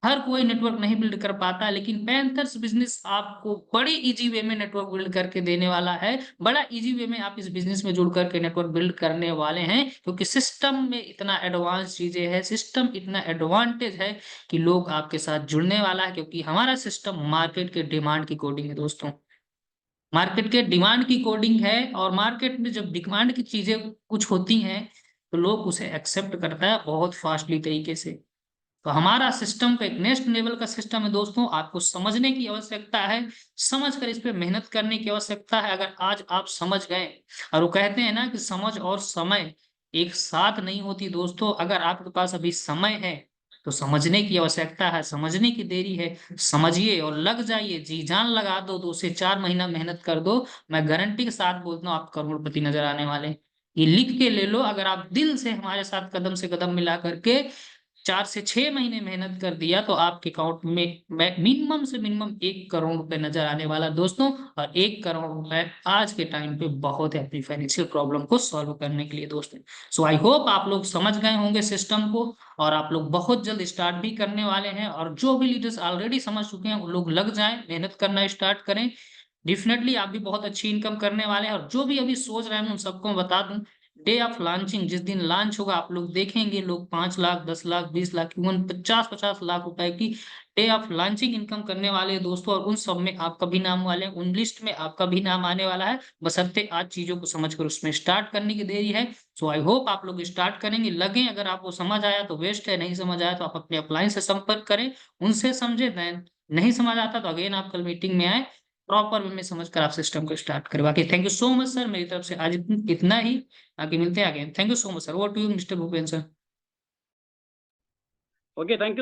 हर कोई नेटवर्क नहीं बिल्ड कर पाता, लेकिन पैंथर्स बिजनेस आपको बड़ी इजी वे में नेटवर्क बिल्ड करके देने वाला है। बड़ा इजी वे में आप इस बिजनेस में जुड़ करके नेटवर्क बिल्ड करने वाले हैं, क्योंकि सिस्टम में इतना एडवांस चीजें हैं, सिस्टम इतना एडवांटेज है कि लोग आपके साथ जुड़ने वाला है। क्योंकि हमारा सिस्टम मार्केट के डिमांड की कोडिंग है दोस्तों, मार्केट के डिमांड की कोडिंग है, और मार्केट में जब डिमांड की चीजें कुछ होती हैं तो लोग उसे एक्सेप्ट करता है बहुत फास्टली तरीके से। तो हमारा सिस्टम का एक नेक्स्ट लेवल का सिस्टम है दोस्तों, आपको समझने की आवश्यकता है, समझ कर इस पे मेहनत करने की आवश्यकता है। अगर आज आप समझ गए, और वो कहते हैं ना कि समझ और समय एक साथ नहीं होती दोस्तों, अगर आपके पास अभी समय है तो समझने की आवश्यकता है, समझने की देरी है, समझिए और लग जाइए, जी जान लगा दो, 2 से 4 महीना मेहनत कर दो, मैं गारंटी के साथ बोलता हूँ आप करोड़पति नजर आने वाले। ये लिख के ले लो, अगर आप दिल से हमारे साथ कदम से कदम मिला करके 4 से 6 महीने मेहनत कर दिया तो आपके अकाउंट में मिनिमम से मिनिमम 1 करोड़ रुपए नजर आने वाला दोस्तों। और 1 करोड़ रुपए आज के टाइम पे बहुत है अपनी फाइनेंशियल प्रॉब्लम को सॉल्व करने के लिए दोस्तों। सो आई होप आप लोग समझ गए होंगे सिस्टम को, और आप लोग बहुत जल्द स्टार्ट भी करने वाले हैं। और जो भी लीडर्स ऑलरेडी समझ चुके हैं वो लोग लग जाएं, मेहनत करना स्टार्ट करें, डेफिनेटली आप भी बहुत अच्छी इनकम करने वाले हैं। और जो भी अभी सोच रहे हैं उन सबको मैं बता दूं, डे ऑफ लॉन्चिंग जिस दिन लॉन्च होगा आप लोग देखेंगे, लोग 5 लाख 10 लाख 20 लाख इवन 50-50 लाख रुपए की डे ऑफ लॉन्चिंग इनकम करने वाले हैं दोस्तों। और उन सब में आपका भी नाम वाले हैं, उन लिस्ट में आपका भी नाम आने वाला है, बशर्ते आज चीजों को समझकर उसमें स्टार्ट करने की देरी है। सो आई होप आप लोग स्टार्ट करेंगे, लगे। अगर आपको समझ आया तो बेस्ट है, नहीं समझ आया तो आप अपने अपलाइन से संपर्क करें, उनसे समझे। देन नहीं समझ आता तो अगेन आप कल मीटिंग में आए, प्रॉपर वे में समझकर आप सिस्टम को स्टार्ट करें। बाकी thank you so much sir, मेरी तरफ से आज इतना ही, बाकी मिलते हैं आगे। Thank you so much sir, over to you mister Bhupen sir. Okay, thank you.